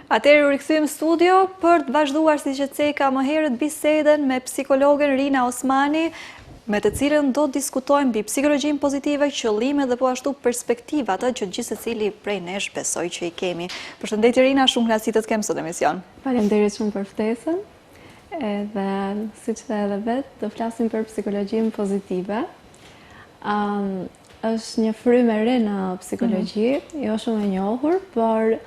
Atëherë u rikthyem studio për të vazhduar siç e ceka më herët bisedën me psikologen Rina Osmani, me të cilën do të diskutojmë mbi psikologjinë pozitive, qëllimet dhe po ashtu perspektivat që gjithsecili prej nesh besoj që i kemi. Përshëndetje Rina, shumë kënaqësi të të kem sot në emision. Faleminderit shumë për ftesën. Edhe siç the edhe vet, do flasim për psikologjinë pozitive. Është një frymë e re në psikologji, jo shumë e njohur, por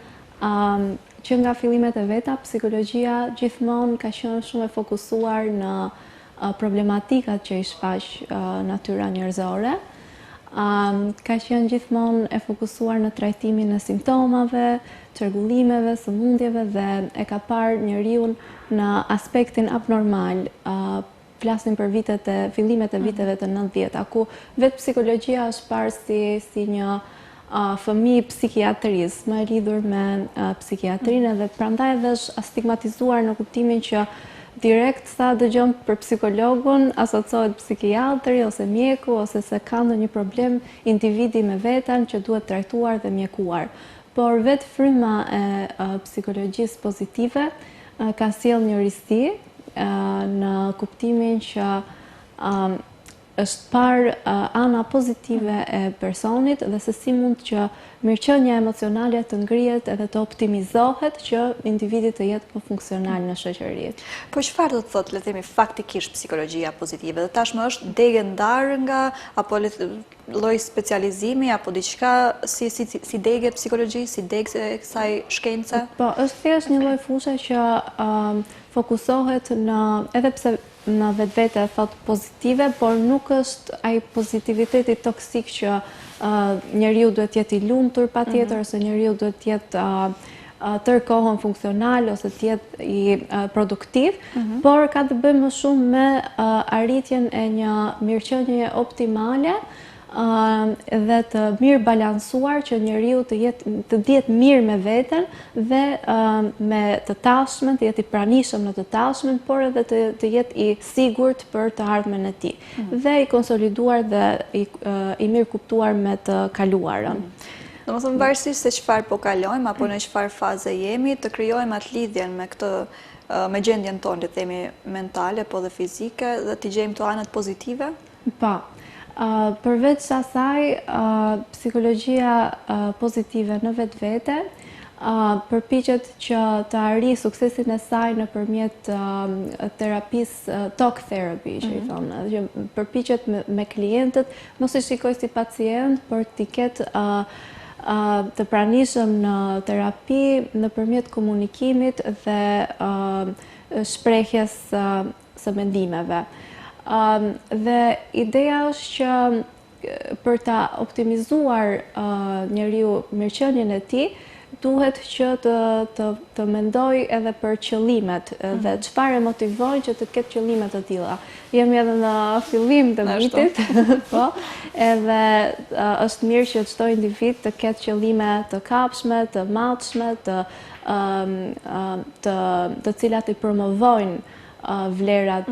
që nga fillimet e veta, psikologjia gjithmonë ka qenë shumë e fokusuar në problematikat që i shfaq natyra njerëzore. Ka qenë gjithmonë e fokusuar në trajtimin e simptomave, çrregullimeve, sëmundjeve dhe e ka parë njeriu në aspektin abnormal. Flasim për fillimet e viteve të 90-ta, ku vetë psikologjia është parë si një fëmijë psikiatrisë, më e lidhur me psikiatrinë, dhe prandaj edhe është stigmatizuar në kuptimin që direkt sa dëgjon për psikologun, asociohet psikiatri ose mjeku, ose se ka ndonjë problem individi me veten që duhet trajtuar dhe mjekuar. Por vetë fryma e psikologjisë pozitive ka sjellë një risi në kuptimin që është parë ana pozitive e personit dhe se si mund që mirëqenia emocionale të ngrihet edhe të optimizohet që individi të jetë më funksional në shoqëri. Po çfarë do të thotë, le të themi, faktikisht psikologjia pozitive? Dhe tashmë është degë ndarë nga apo lloj specializimi apo diçka si degë psikologjisë, si degë e kësaj shkence? Po, është thjesht një lloj fushe që fokusohet edhe pse në vetvete thot pozitive, por nuk është ai pozitiviteti toksik që njeriu duhet jetë i lumtur patjetër, ose njeriu duhet jetë tërë kohën funksional ose të jetë i produktiv, por ka të bëjë më shumë me arritjen e një mirëqenie optimale dhe të mirë balansuar, që njeriu të dihet mirë me veten dhe me të tashmen, të jetë i pranishëm në të tashmen, por edhe të jetë i sigurt për të ardhmen e tij dhe i konsoliduar dhe i mirë kuptuar me të kaluarën. Domethënë varësisht se çfarë po kalojmë apo në çfarë faze jemi, të krijojmë atë lidhjen me gjendjen tonë, le të themi, mentale po dhe fizike, dhe të gjejmë të anët pozitive? Po. Përveç asaj, psikologjia pozitive në vetvete përpiqet që të arrijë suksesin e saj nëpërmjet terapisë talk therapy, që i thonë, që përpiqet me klientët mos i shikoj si pacient, por t'i ketë të pranishëm në terapi nëpërmjet komunikimit dhe shprehjes së mendimeve. Dhe ideja është që për ta optimizuar njeriu mirëqenien e tij, duhet që të mendoj edhe për qëllimet dhe çfarë e motivon që të ketë qëllime të tilla. Jemi edhe në fillim të vitit, po, edhe është mirë që çdo individ të ketë qëllime të kapshme, të matshme, të cilat i promovojnë vlerat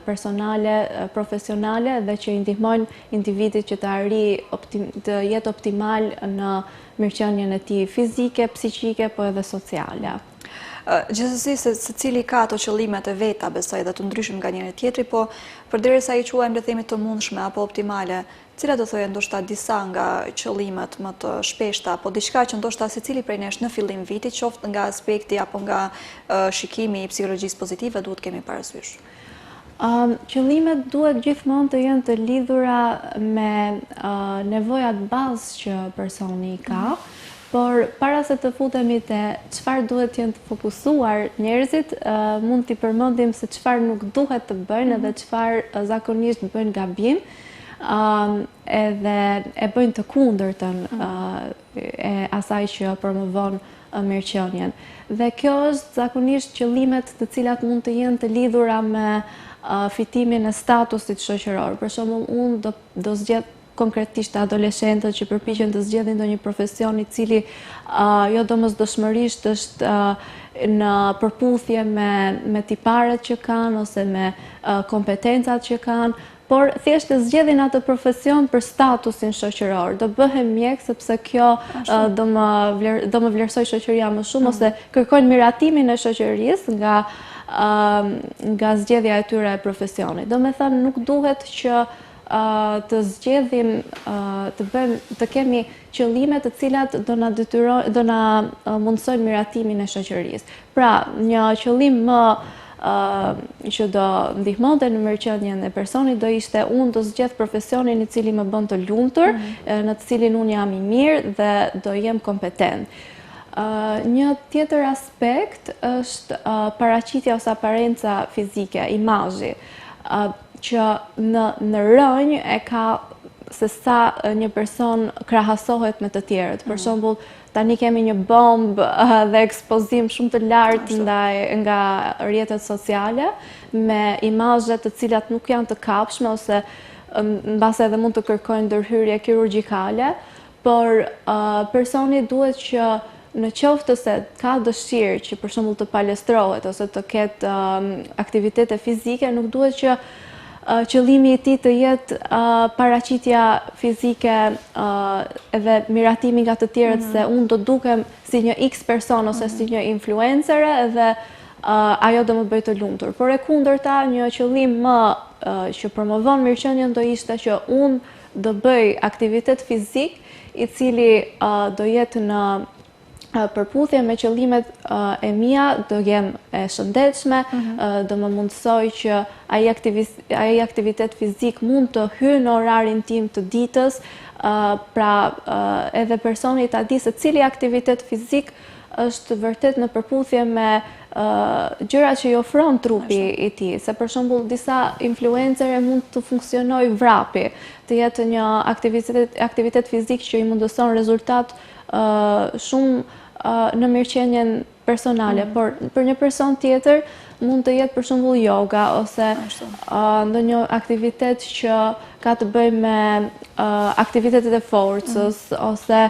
personale, profesionale, dhe që i ndihmojnë individit që të jetë optimal në mirëqenien e tij fizike, psiqike, po edhe sociale. Gjithsesi secili ka ato qëllimet e veta, besoj, dhe të ndryshëm nga njëri tjetri, po përderisa i quajmë, le të themi, të mundshme apo optimale, cilat do thojë ndoshta disa nga qëllimet më të shpeshta, apo diçka që ndoshta secili prej nesh në fillim viti, qoftë nga aspekti apo nga shikimi i psikologjisë pozitive, duhet kemi parasysh? Qëllimet duhet gjithmonë të jenë të lidhura me nevojat bazë që personi ka, por para se të futemi te çfarë duhet jenë të fokusuar njerëzit, mund t'i përmendim se çfarë nuk duhet të bëjnë edhe çfarë zakonisht bëjnë gabim, edhe e bëjnë të kundërtën e asaj që promovon mirëqenien. Dhe kjo është zakonisht qëllimet të cilat mund të jenë të lidhura me fitimin e statusit shoqëror. Për shembull, unë do zgjedh konkretisht adoleshentët që përpiqen të zgjedhin ndonjë profesion i cili jo domosdoshmërisht është në përputhje me tiparet që kanë ose me kompetencat që kanë, por thjesht të zgjedhin atë profesion për statusin shoqëror. Do bëhem mjek sepse kjo do më vlerësoj shoqëria më shumë, ose kërkojnë miratimin e shoqërisë nga zgjedhja e tyre e profesionit. Do me thënë, nuk duhet që të zgjedhim, të kemi qëllime të cilat do na mundsojnë miratimin e shoqërisë. Pra, një qëllim më që do ndihmonte në mirëqenien e personit do ishte unë do zgjedh profesionin i cili më bën të lumtur, në të cilin unë jam i mirë dhe do jem kompetent. Një tjetër aspekt është paraqitja ose aparenca fizike, imazhi, që në rënjë e ka se sa një person krahasohet me të tjerët. Për shembull, tani kemi një bombë dhe ekspozim shumë të lartë nga rrjetet sociale me imazhe të cilat nuk janë të kapshme ose mbase edhe mund të kërkojnë ndërhyrje kirurgjikale, por personi duhet që në qoftë se ka dëshirë që për shembull të palestrohet ose të ketë aktivitete fizike, nuk duhet që qëllimi i tij të jetë paraqitja fizike edhe miratimi nga të tjerët se unë do dukem si një X person ose si një influencere edhe ajo do më bëj të lumtur. Por e kundërta, një qëllim më që promovon mirëqenien do ishte që unë do bëj aktivitet fizik i cili do jetë në përputhje me qëllimet e mia, do jem e shëndetshme, do më mundsoj që ai aktivitet fizik mund të hyjë në orarin tim të ditës, pra edhe personi ta di se cili aktivitet fizik është vërtet në përputhje me gjërat që i ofron trupi i tij. Se për shembull disa influencere mund të funksionojë vrapi, të jetë një aktivitet fizik që i mundëson rezultat shumë në mirëqenien personale, por për një person tjetër mund të jetë për shembull yoga ose ndonjë aktivitet që ka të bëjë me aktivitetet e forcës ose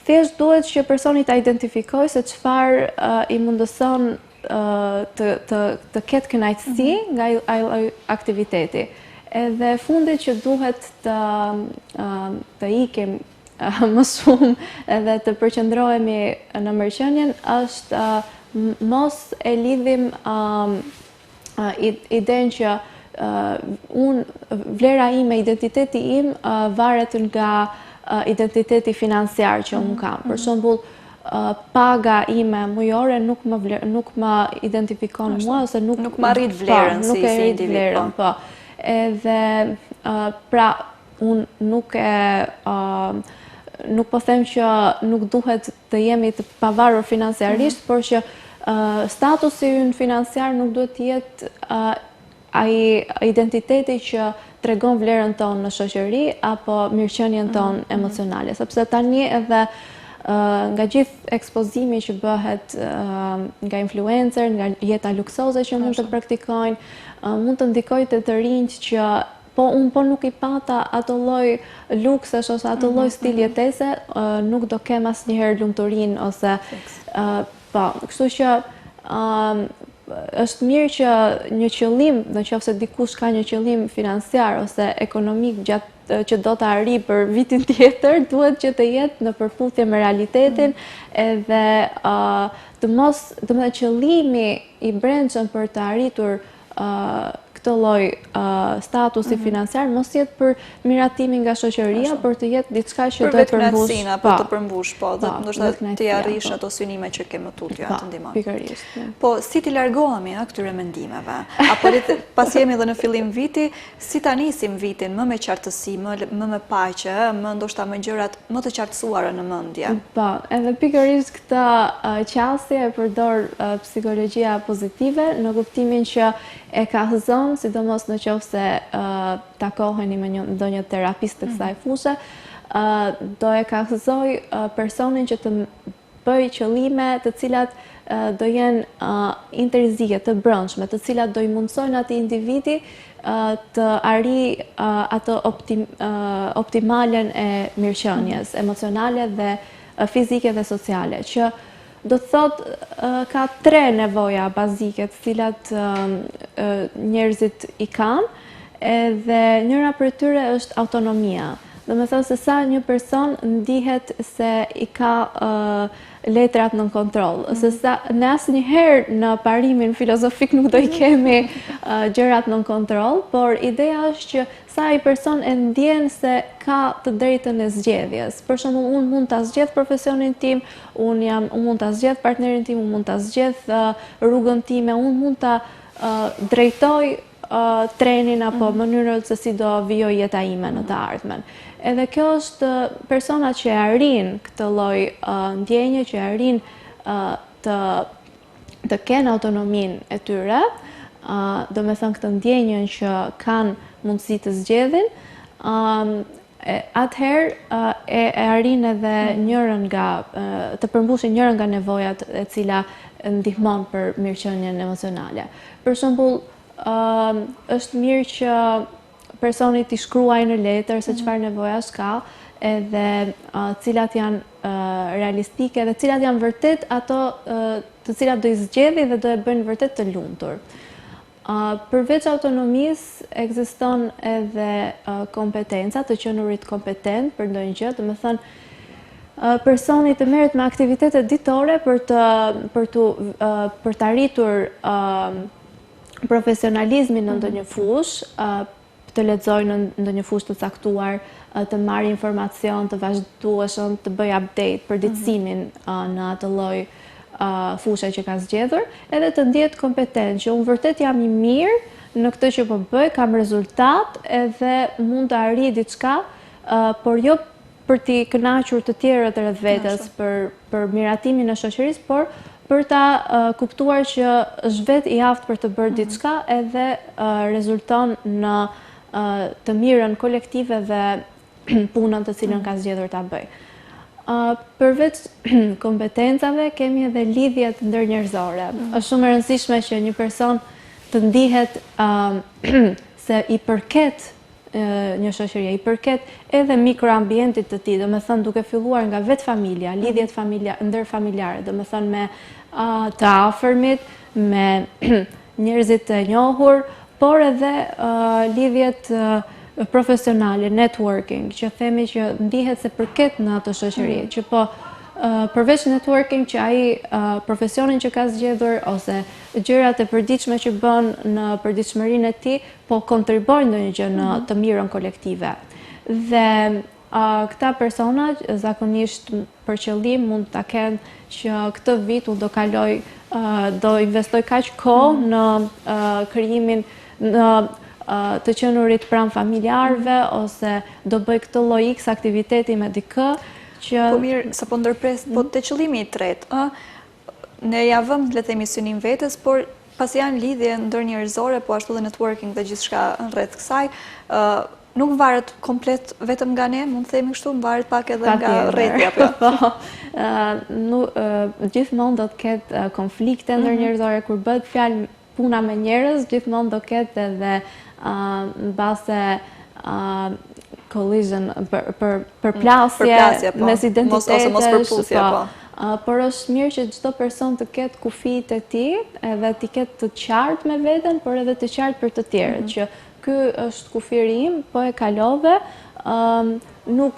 thjesht duhet që personi ta identifikojë se çfarë i mundëson të ketë kënaqësi nga ai aktiviteti. Edhe fundit që duhet të ikim më shumë edhe të përqendrohemi në mirëqenien është mos e lidhim idenë që vlera ime, identiteti im varet nga identiteti financiar që unë kam. Për shembull, paga ime mujore nuk më identifikon mua ose nuk më arrit vlerën si individ. Po. Edhe pra unë nuk po them që nuk duhet të jemi të pavarur financiarisht, por që statusi ynë financiar nuk duhet të jetë ai identiteti që tregon vlerën tonë në shoqëri apo mirëqenien tonë emocionale, sepse tani edhe nga gjithë ekspozimi që bëhet nga influencer, nga jeta luksoze që mund të praktikojnë, mund të ndikojë te të rinjt që unë nuk i pata ato lloj luksesh ose ato lloj stil jetese, nuk do kem asnjëherë lumturinë ose kështu që është mirë që një qëllim, nëse dikush ka një qëllim financiar ose ekonomik që do të arrijë për vitin tjetër, duhet që të jetë në përputhje me realitetin edhe qëllimi i brendshëm për të arritur këtë lloj statusi financiar mos jetë për miratimin nga shoqëria, por të jetë diçka që do të përmbush. Për të përmbush, po, dhe ndoshta të arrish ato synime që ke më tutje atë ndihmon. Pikërisht. Po, si ti largohemi këtyre mendimeve? Apo pas jemi edhe në fillim viti, si ta nisim vitin më me qartësi, më me paqe, më ndoshta me gjërat më të qartësuara në mendje? Po, edhe pikërisht këtë qasje e përdor psikologjia pozitive në kuptimin që e ka hëzon, sidomos në qoftë se takoheni me ndonjë terapist të kësaj fushë, do e ka hëzoj personin që të bëj qëllime të cilat do jenë intrinzike, të brendshme, të cilat do i mundsojnë atij individi të arrijë atë optimalen e mirëqenies emocionale dhe fizike dhe sociale, që do të thotë ka 3 nevoja bazike të cilat njerëzit i kanë, Edhe njëra për tyre është autonomia. Do me thënë se sa një person ndihet se i ka letrat në kontroll, se sa në asnjëherë në parimin filozofik nuk do i kemi gjërat në kontroll, por ideja është që sa i person e ndjen se ka të drejtën e zgjedhjes. Për shembull, unë mund ta zgjedh profesionin tim, unë mund ta zgjedh partnerin tim, unë mund ta zgjedh rrugën time, unë mund ta drejtoj trenin apo mënyrën se si do vijoj jeta ime në të ardhmen. Edhe kjo është persona që arrin këtë lloj ndjenje, që arrin të kenë autonominë e tyre, do me thënë këtë ndjenjën që kanë mundësi të zgjedhin, atëherë e arrin edhe njërin nga të përmbushin njërin nga nevojat e cila ndihmon për mirëqenien emocionale. Për shembull, është mirë që personi t'i shkruaj në letër se çfarë nevojash ka, edhe cilat janë realistike dhe cilat janë vërtet ato të cilat do i zgjedhë dhe do e bëjnë vërtet të lumtur. Përveç autonomisë ekziston edhe kompetenca, të qenurit kompetent për ndonjë gjë, do të thënë personi të merret me aktivitete ditore për të arritur profesionalizmin në ndonjë fushë, të lexojë në ndonjë fushë të caktuar, të marrë informacion të vazhdueshëm, të bëjë update përditësimin në atë lloj fushë që ka zgjedhur, edhe të ndihet kompetent që unë vërtet jam i mirë në këtë që po bëj, kam rezultat edhe mund të arrij diçka, por jo për t'i kënaqur të tjerët rreth vetes, për miratimin e shoqërisë, por për ta kuptuar që është vetë i aftë për të bërë diçka edhe rezulton në të mirën kolektive dhe punën të cilën ka zgjedhur ta bëj. Përveç kompetencave, kemi edhe lidhjet ndërnjerëzore. Është shumë e rëndësishme që një person të ndihet se i përket një shoqërie, i përket edhe mikroambientit të tij, do me thënë duke filluar nga vetë familja, lidhjet ndërfamiljare, do me thënë me të afërmit, me njerëzit të njohur, por edhe lidhjet profesionale, networking, që themi që ndihet se përket në atë shoqëri, që po përveç networking që ai profesionin që ka zgjedhur ose gjërat e përditshme që bën në përditshmërinë e tij, po kontribojnë ndonjë gjë në të mirën kolektive. Dhe këta persona zakonisht për qëllim mund ta kenë që këtë vit unë do investoj kaq kohë në krijimin të qenurit pranë familjarëve ose do bëj këtë lloj X aktiviteti me dikë që po mirë, sa po ndërpres, po te qëllimi i tretë, ne ja vëmë le të themi synim vetes, por pas janë lidhje ndërnjerëzore, po ashtu dhe networking dhe gjithçka rreth kësaj, nuk varet komplet vetëm nga ne, mund të themi kështu, varet pak edhe nga rreti apo. Gjithmonë do të ketë konflikte ndërnjerëzore kur bëhet fjalë puna me njerëz, gjithmonë do ketë edhe mbase collision, përplasje mes identitetesh, por është mirë që çdo person të ketë kufijtë e tij, edhe të ketë të qartë me veten, por edhe të qartë për të tjerët, që ky është kufiri im, po e kalove, nuk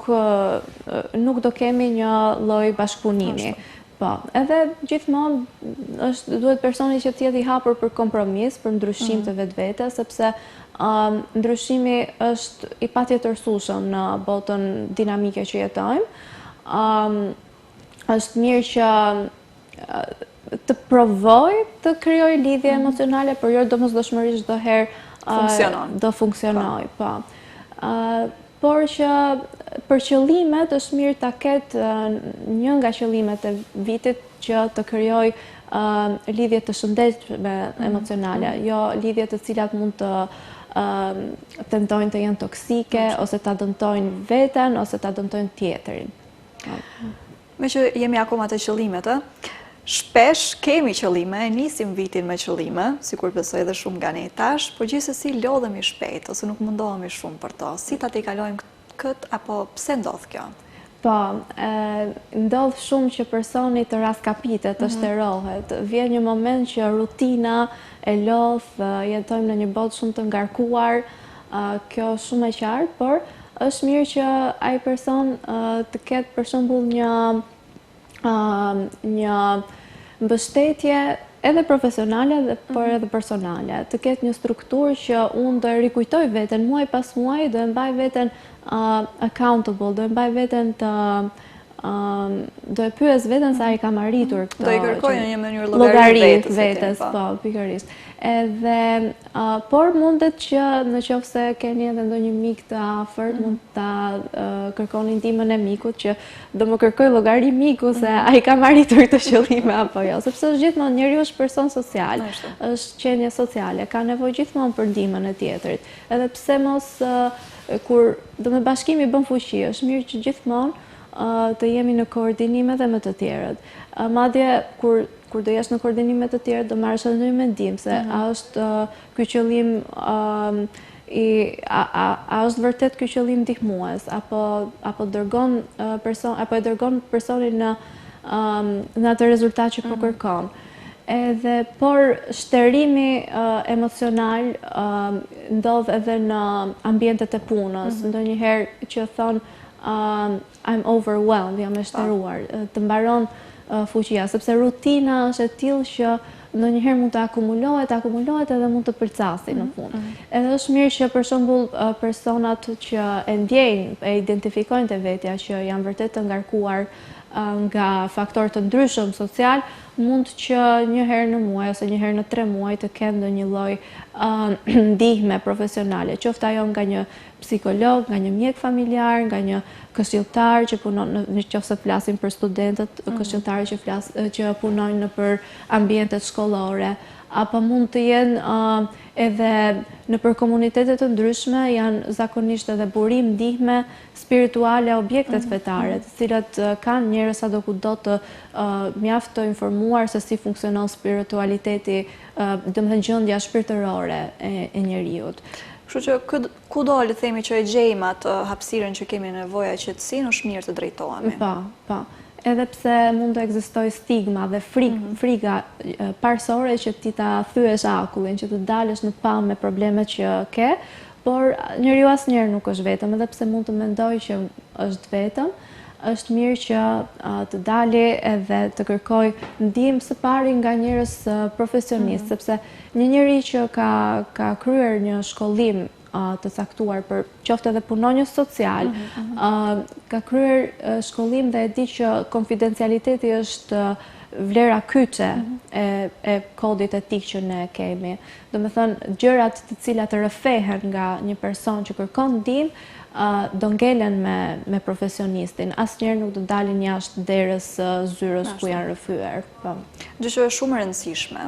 do kemi një lloj bashkëpunimi. Po, edhe gjithmonë duhet personi që të jetë i hapur për kompromis, për ndryshim të vetvete, sepse ndryshimi është i patjetërsueshëm në botën dinamike që jetojmë. Është mirë që të provoj të krijoj lidhje emocionale, por jo domosdoshmërisht çdo herë do funksionoj, po. Por që për qëllimet është mirë ta ketë një nga qëllimet e vitit që të krijoj lidhje të shëndetshme emocionale, jo lidhje të cilat mund të tentojnë të jenë toksike, ose ta dëmtojnë veten, ose ta dëmtojnë tjetrin. Me që jemi akoma të qëllimet, shpesh kemi qëllime, nisim vitin me qëllime, sikur besoj edhe shumë nga ne tash, por gjithsesi lodhemi shpejt, ose nuk mundohemi shumë për to. Si ta t'i kalojmë këtë, apo pse ndodh kjo? Po, ndodh shumë që personi të raskapitet, të shterohet. Vjen një moment që rutina e lodh, jetojmë në një botë shumë të ngarkuar, kjo shumë e qartë, por është mirë që ai person të ketë për shembull një mbështetje edhe profesionale por edhe personale, të ketë një strukturë që unë do e rikujtoj veten muaj pas muaj, do e mbaj veten accountable, do e mbaj veten të do e pyes veten se ai kam arritur këtë. Do i kërkoj në një mënyrë llogari vetes, po, pikërisht. Edhe por mundet që në qoftë se keni edhe ndonjë mik të afërt, mund ta kërkoni ndihmën e mikut që do më kërkoj llogari miku se ai kam arritur këtë qëllime apo jo, sepse është gjithmonë njeriu është person social, është qenie sociale, ka nevojë gjithmonë për ndihmën e tjetrit. Edhe pse mos kur do me bashkimi bën fuqi, është mirë që gjithmonë të jemi në koordinim edhe me të tjerët. Madje kur do jesh në koordinim me të tjerët, do marrësh edhe një mendim se a është ky qëllim a është vërtet ky qëllim ndihmues apo dërgon apo e dërgon personin në atë rezultat që po kërkon. Edhe por shterimi emocional ndodh edhe në ambientet e punës, ndonjëherë që thon I'm overwhelmed, jam e shtëruar, të mbaron fuqia, sepse rutina është e tillë që ndonjëherë mund të akumulohet edhe mund të përcasi në fund. Edhe është mirë që për shembull personat që e ndjejnë, e identifikojnë te vetja që janë vërtet të ngarkuar nga faktorë të ndryshëm social, mund që një herë në muaj ose një herë në 3 muaj të kenë ndonjë lloj ndihme profesionale, qoftë ajo nga një psikolog, nga një mjek familjar, nga një këshilltar që punon në qoftë flasim për studentët, këshilltarë që punojnë nëpër ambientet shkollore, apo mund të jenë edhe nëpër komunitete të ndryshme, janë zakonisht edhe burim, ndihme spirituale, objektet fetare, të cilat kanë njerëz sadokudo të mjaft të informuar se si funksionon spiritualiteti, domethënë gjendja shpirtërore e njeriut. Kështu që kudo le të themi që e gjejmë atë hapësirën që kemi nevojë qetësinë, është mirë të drejtohemi. Po. Edhe pse mund të ekzistojë stigma dhe frika parsorë që ti ta thyesh akullin, që të dalësh në pamë me problemet që ke, por njeriu asnjëherë nuk është vetëm, edhe pse mund të mendojë që është vetëm, është mirë që të dali edhe të kërkoj ndihmë së pari nga njerëz profesionistë, sepse një njeri që ka kryer një shkollim të caktuar për qoftë edhe punonjës social, ka kryer shkollim dhe e di që konfidencialiteti është vlera kyçe e kodit etik që ne kemi. Domethënë gjërat të cilat rrëfehen nga një person që kërkon ndihmë do ngelen me profesionistin, asnjëherë nuk do dalin jashtë derës zyrës ku janë rrëfyer. Gjë që është shumë e rëndësishme.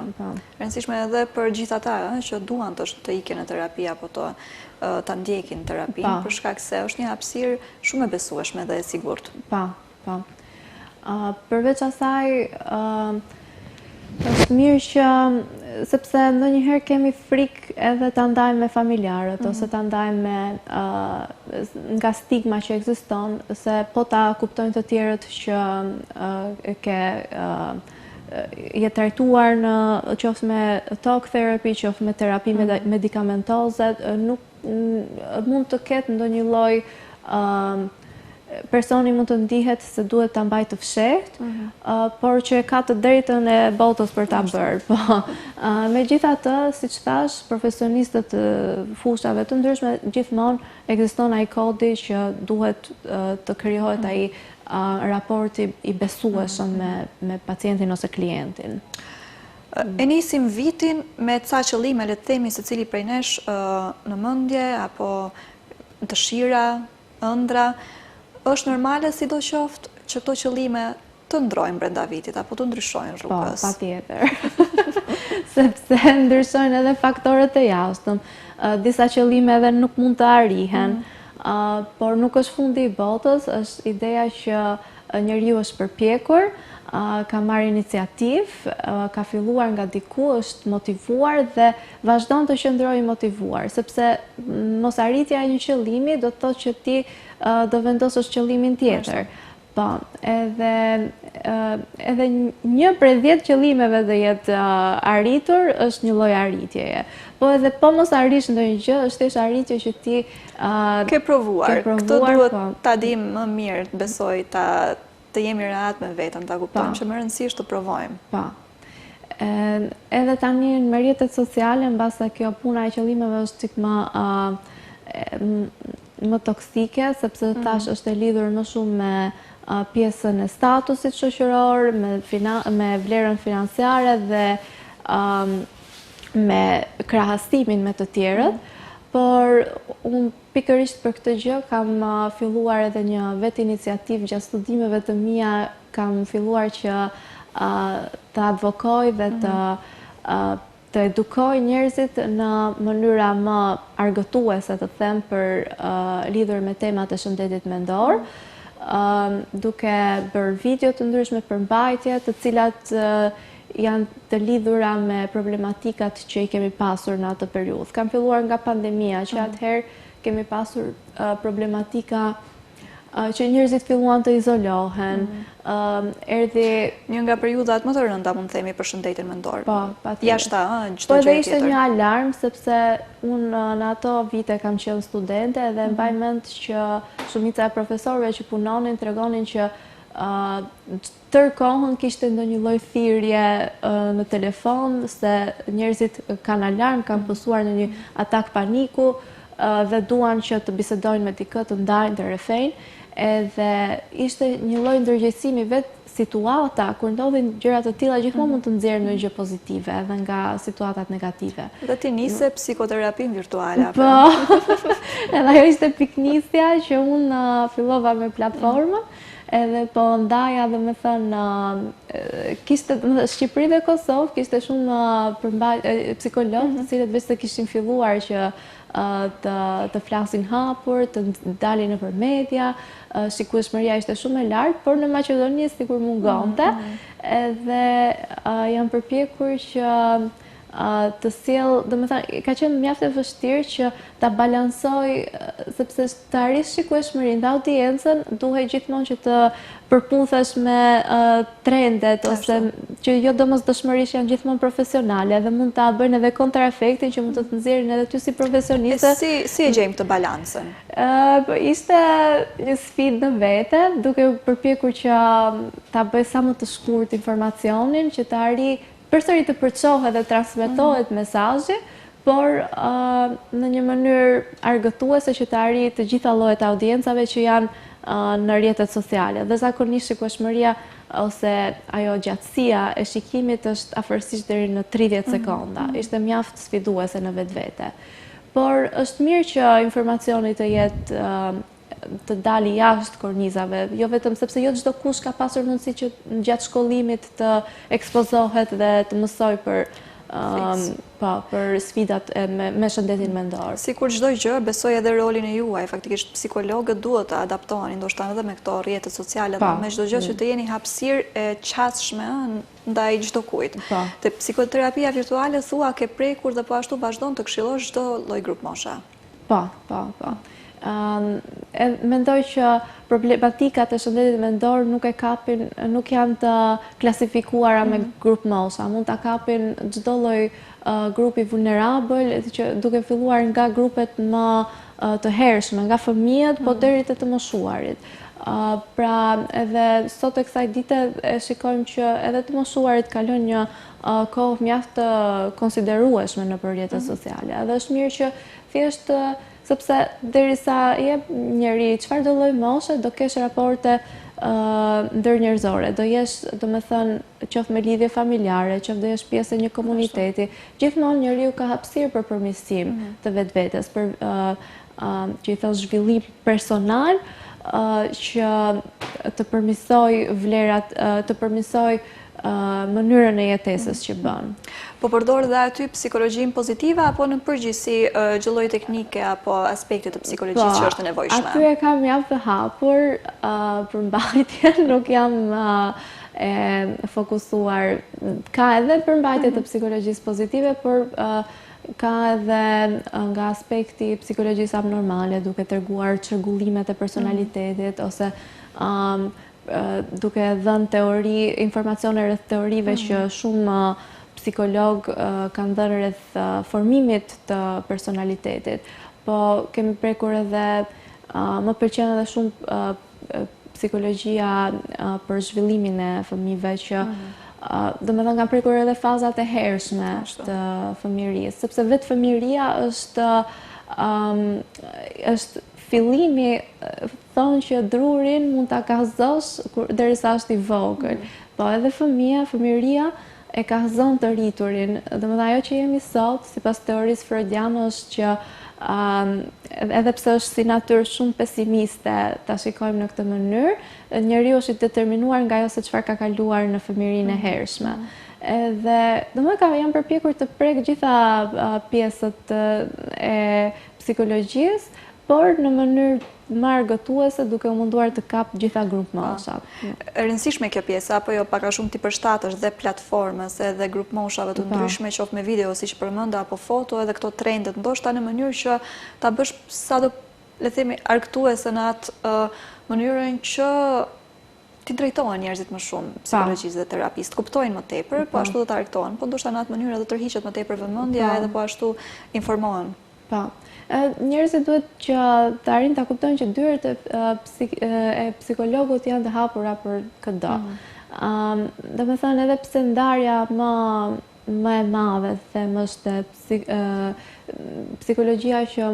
Rëndësishme edhe për gjithë ata që duan të ikin në terapi apo ta ndjekin terapinë, për shkak se është një hapësirë shumë e besueshme dhe e sigurt. Po. Përveç asaj, është mirë që sepse ndonjëherë kemi frikë edhe ta ndajmë me familjarët ose ta ndajmë nga stigma që ekziston, se po ta kuptojnë të tjerët që je trajtuar në qoftë me talk therapy, qoftë me terapi medikamentoze, nuk mund të ketë ndonjë lloj personi mund të ndihet se duhet ta mbajë të fshehtë, por që ka të drejtën e botës për ta bërë. Megjithatë, siç thash, profesionistët e fushave të ndryshme gjithmonë ekziston ai kodi që duhet të krijohet ai raporti i besueshëm me pacientin ose klientin. E nisim vitin me ca qëllime, le të themi secili prej nesh në mendje apo dëshira, ëndra. Është normale sidoqoftë që këto qëllime të ndrojnë brenda vitit apo të ndryshojnë rrugës? Po, patjetër. Sepse ndryshojnë edhe faktorët e jashtëm. Disa qëllime edhe nuk mund të arrihen, por nuk është fundi i botës, është ideja që njeriu është përpjekur, ka marrë iniciativë, ka filluar nga diku, është motivuar dhe vazhdon të qëndrojë motivuar, sepse mos arritja e një qëllimi do të thotë që ti do vendosësh qëllimin tjetër. Po, edhe një prej 10 qëllimeve dhe jetë arritur është një lloj arritjeje. Po edhe po mos arrish ndonjë gjë, është thjesht arritje që ti ke provuar. Këtë po. duhet ta dim më mirë, besoj, të jemi rehat me veten, ta kuptojmë që më rëndësisht të provojmë. Po. Edhe tani në rrjetet sociale, mbase kjo puna e qëllimeve është çik më toksike, sepse tash është e lidhur më shumë me pjesën e statusit shoqëror, me vlerën financiare dhe me krahasimin me të tjerët, por unë pikërisht për këtë gjë kam filluar edhe një vetë iniciativë gjatë studimeve të mia, kam filluar që të advokoj dhe të edukoj njerëzit në mënyra më argëtuese, të them, për lidhur me temat e shëndetit mendor, duke bërë video të ndryshme për mbajtje, të cilat janë të lidhura me problematikat që i kemi pasur në atë periudhë. Kam filluar nga pandemia, që atëherë kemi pasur problematika që njerëzit filluan të izolohen, erdhi një nga periudhat më të rënda, mund të themi, për shëndetin mendor. Po, jashta, çdo gjë tjetër. Po edhe ishte një alarm, sepse unë në ato vite kam qenë studente dhe mbaj mend që shumica e profesorëve që punonin tregonin që tërë kohën kishte ndonjë lloj thirrje në telefon se njerëzit kanë alarm, kanë pësuar në një atak paniku dhe duan që të bisedojnë me dikë, të ndajnë, të rrefejnë. Edhe ishte një lloj ndërgjegjësimi vetë situata kur ndodhin gjëra të tilla, gjithmonë mund të nxjerrë ndonjë gjë pozitive edhe nga situatat negative. Dhe ti nise psikoterapinë virtuale. Po. Edhe ajo ishte piknisja që unë fillova me platformën. Edhe po ndaja, dhe me thënë, kishte Shqipëri dhe Kosovë, kishte shumë psikologë, të cilët veç se kishin filluar që të flasin hapur, të dalin nëpër media, shikueshmëria ishte shumë e lartë, por në Maqedoni sikur mungonte, edhe jam përpjekur që të sjell, domethënë, ka qenë mjaft e vështirë që ta balansoj, sepse të arrish shikueshmërinë dhe audiencën, duhet gjithmonë që të përputhesh me trendet, ose që jo domosdoshmërisht janë gjithmonë profesionale dhe mund ta bëjnë edhe kontraefektin që mund të nxjerrin edhe ty si profesioniste. Si e gjejmë këtë balancën? Ishte një sfidë në vete, duke përpjekur që ta bëj sa më të shkurt informacionin, që të arri përsëri të përçohet dhe transmetohet mesazhi, por në një mënyrë argëtuese që të arrijë të gjitha llojet audiencave që janë në rrjetet sociale. Dhe zakonisht shikueshmëria ose ajo gjatësia e shikimit është afërsisht deri në 30 sekonda. Ishte mjaft sfiduese në vetvete. Por është mirë që informacioni të jetë të dali jashtë kornizave, jo vetëm sepse jo çdo kush ka pasur mundësi që gjatë shkollimit të ekspozohet dhe të mësoj për sfidat me shëndetin mendor. Sikur çdo gjë, besoj edhe rolin e juaj, faktikisht psikologët duhet të adaptohen, ndoshta edhe me këto rrjete sociale, me çdo gjë që të jeni hapësirë e qasshme ndaj çdo kujt. Te psikoterapia virtuale thua ke prekur dhe po ashtu vazhdon të këshillosh çdo lloj grup mosha. Po. Mendoj që problematikat e shëndetit mendor nuk janë të klasifikuara me grup mosha, mund ta kapin çdo lloj grupi vulnerabël, duke filluar nga grupet më të hershme, nga fëmijët, po deri te të moshuarit. Pra edhe sot e kësaj dite e shikojmë që edhe të moshuarit kalojnë një kohë mjaft të konsiderueshme në rrjetet sociale. Edhe është mirë që thjesht sepse derisa jep njëri çfarë do lloj moshe, do kesh raporte ndërnjerëzore, do jesh, domethënë, qoftë me lidhje familjare, qoftë do jesh pjesë e një komuniteti, gjithmonë njeriu ka hapësirë për përmirësim të vetvetes, për që i thon zhvillim personal, që të përmirësoj vlerat, të përmirësoj mënyrën e jetesës që bën. Po përdor dhe aty psikologjinë pozitive apo në përgjithësi çdo lloj teknike apo aspekte të psikologjisë që është e nevojshme? Aty e kam mjaft të hapur për mbajtje, nuk jam fokusuar. Ka edhe përmbajtje të psikologjisë pozitive, por ka edhe nga aspekti psikologjisë abnormale, duke treguar çrregullimet e personalitetit ose duke dhënë teori, informacione rreth teorive që shumë psikolog kanë dhënë rreth formimit të personalitetit. Po kemi prekur edhe, më pëlqen edhe shumë psikologjia për zhvillimin e fëmijëve që domethënë kanë prekur edhe fazat e hershme të fëmijërisë, sepse vetë fëmijëria është fillimi, thonë që drurin mund ta kallëzosh derisa është i vogël. Po edhe fëmijëria e kallëzon të rriturin. Domethënë ajo që jemi sot, sipas teorisë freudiane, është që edhe pse është si natyrë shumë pesimiste ta shikojmë në këtë mënyrë, njeriu është i determinuar nga ajo se çfarë ka kaluar në fëmijërinë e hershme. Edhe domethënë jam përpjekur të prek gjitha pjesët e psikologjisë, por në mënyrë marrëgëtuese duke u munduar të kap gjitha grup moshat. E rëndësishme kjo pjesa, apo jo pak a shumë ti përshtatesh dhe platformës edhe grup moshave të ndryshme, qoftë me video siç përmenda apo foto, edhe këto trendet, ndoshta në mënyrë që ta bësh sado, le të themi, argëtuese në atë mënyrën që ti drejtohen njerëzit më shumë psikologjisë dhe terapistë, kuptojnë më tepër, po ashtu do të argëtohen, po ndoshta në atë mënyrë edhe tërhiqet më tepër vëmendja edhe po ashtu informohen. Po. Njerëzit duhet që të arrin ta kuptojnë që dyert e psikologut janë të hapura për çdo. Domethënë edhe pse ndarja më e madhe them është psikologjia që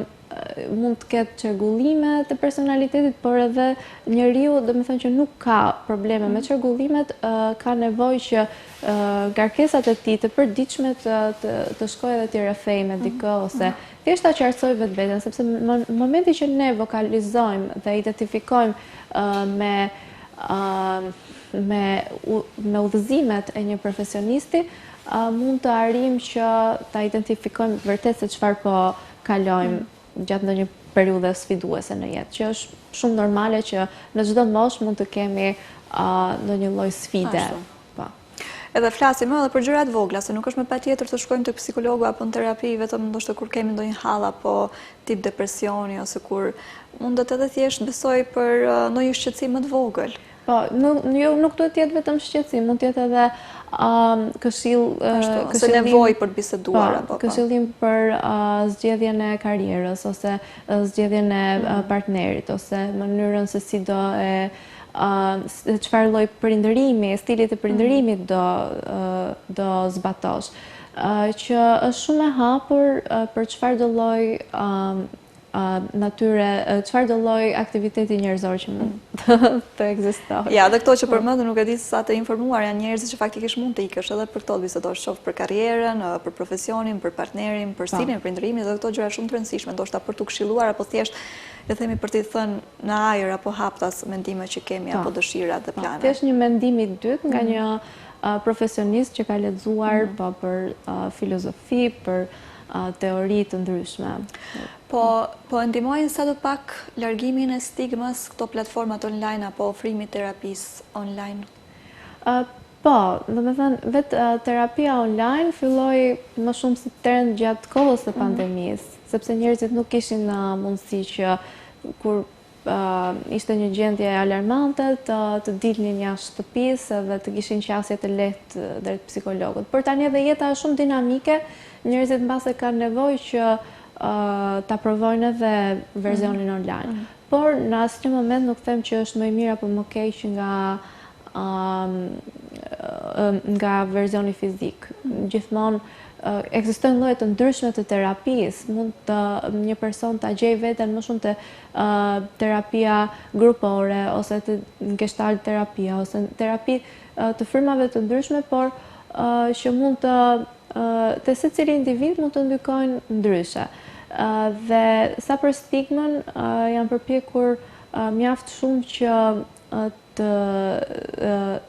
mund të ketë çrregullime të personalitetit, por edhe njeriu, domethënë që nuk ka probleme me çrregullimet, ka nevojë që ngarkesat e tij të përditshme të shkojë edhe të rrefej me dikë ose thjesht ta qartësoj vetveten, sepse në momentin që ne vokalizojmë dhe identifikojmë me udhëzimet e një profesionisti, mund të arrijmë që ta identifikojmë vërtet se çfarë po kalojmë gjatë ndonjë periudhe sfiduese në jetë, që është shumë normale që në çdo moshë mund të kemi ndonjë lloj sfide. Edhe flasim edhe për gjërat vogla, se nuk është me patjetër të shkojmë tek psikologu apo në terapi vetëm ndoshta kur kemi ndonjë hall apo tip depresioni ose kur mundet edhe thjesht besoj për ndonjë shqetësim më të vogël. Po, nuk duhet të jetë vetëm shqetësim, mund të jetë edhe këshill ose nevojë për të biseduar apo këshillim për zgjedhjen e karrierës ose zgjedhjen e partnerit ose mënyrën se si do çfarë lloj prindërimi, stilit të prindërimit do zbatosh. Që është shumë e hapur për çfarë do lloj natyre, çfarë do lloj aktiviteti njerëzor që mund të ekzistojë. Ja, dhe këto që përmendën nuk e di sa të informuar janë njerëzit që faktikisht mund të ikësh edhe për këto bisedosh, qoftë për karrierën, për profesionin, për partnerin, për stilin e prindërimit, dhe këto gjëra shumë të rëndësishme, ndoshta për t'u këshilluar apo thjesht le të themi për t'i thënë në ajër apo haptas mendimet që kemi apo dëshirat dhe planet. Thjesht një mendim i dytë nga një profesionist që ka lexuar për filozofi, për teori të ndryshme. Po ndihmojnë sa do pak largimin e stigmës këto platformat online apo ofrimi terapisë online? Po, domethënë vetë terapia online filloi më shumë si trend gjatë kohës së pandemisë, sepse njerëzit nuk kishin mundësi që kur ishte një gjendje alarmante të dilnin jashtë shtëpisë dhe të kishin qasje të lehtë drejt psikologut. Por tani edhe jeta është shumë dinamike, njerëzit mbase kanë nevojë që ta provojnë edhe versionin online. Por në asnjë moment nuk them që është më i mirë apo më keq nga versioni fizik. Gjithmonë ekzistojnë lloje të ndryshme të terapisë. Mund një person ta gjejë veten më shumë te terapia grupore ose te gestalt terapia ose terapi të frymave të ndryshme, por që mund te secili individ mund të ndikojnë ndryshe. Dhe sa për stigmën, janë përpjekur mjaft shumë që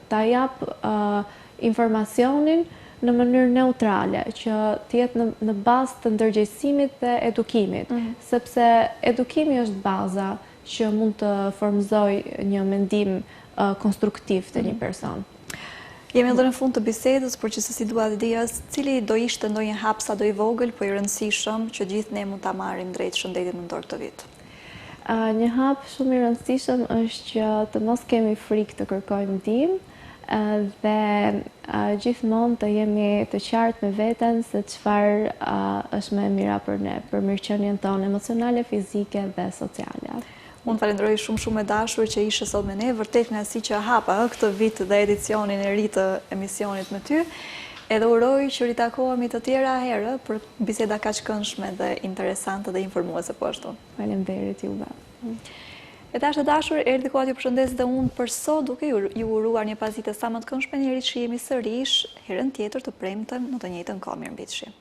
ta jap informacionin në mënyrë neutrale, që të jetë në bazë të ndërgjegjësimit dhe edukimit, sepse edukimi është baza që mund të formëzojë një mendim konstruktiv të një person. Jemi edhe në fund të bisedës, por që si dua të dija, cili do ishte ndonjë hap sa do i vogël, po i rëndësishëm që gjithë ne mund ta marrim drejt shëndetit mendor këtë vit? Një hap shumë i rëndësishëm është që të mos kemi frikë të kërkojmë ndihmë dhe gjithmonë të jemi të qartë me veten se çfarë është më e mira për ne, për mirëqenien tonë emocionale, fizike dhe sociale. Unë falenderoj shumë e dashur që ishe sot me ne, vërtet kënaqësi që hapa këtë vit dhe edicionin e ri të emisionit me ty. Edhe uroj që ritakohemi të tjera herë për biseda kaq këndshme dhe interesante dhe informuese po ashtu. Faleminderit juve. E dashur, erdhi koha t'ju përshëndes dhe unë për sot duke ju uruar një pasdite sa më të këndshme, njëri që jemi sërish herën tjetër të premten në të njëjtën kohë. Mirëmbëjtje.